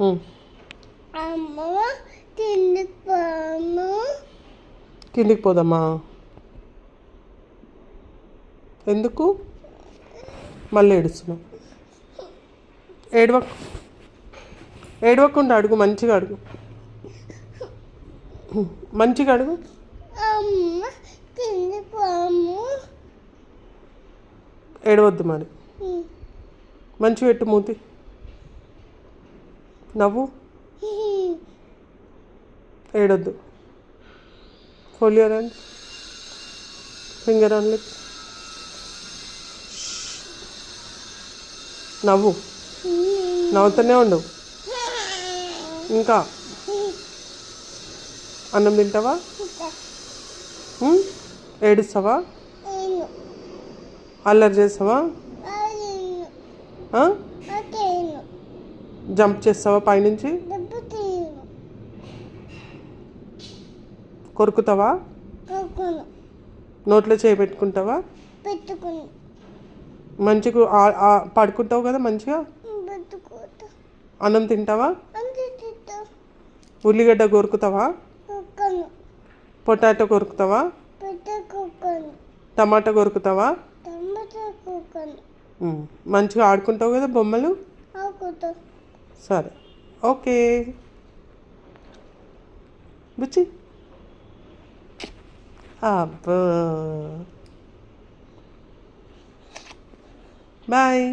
ఉమ్. అమ్మ కిందికి పోము. కిందికి పోదామా? ఎందుకు మళ్ళీ ఏడుస్తున్నావు? ఏడవకు, ఏడవకుండా అడుగు, మంచిగా అడుగు, మంచిగా అడుగు. అమ్మ కిందికి పోము. ఏడవద్దు మరి, మంచిగా పెట్టు మూతి, నవ్వు, ఏడొద్దు. Fold your hand, finger on lips, నవ్వు, నవ్వుతూనే ఉండు. ఇంకా అన్నం తింటావా? ఏడుస్తావా? అల్లరి చేస్తావా? జంప్ చేస్తావా పైనుంచి? కొరుకుతావా? నోట్లో చేయి పెట్టుకుంటావా? మంచిగా పడుకుంటావు కదా మంచిగా? అన్నం తింటావా? ఉల్లిగడ్డ కొరుకుతావా? పొటాటో కొరుకుతావా? టమాటా కొరుకుతావా? మంచిగా ఆడుకుంటావు కదా బొమ్మలు? సరే, ఓకే బుచ్చి. అబ్బో, బాయ్.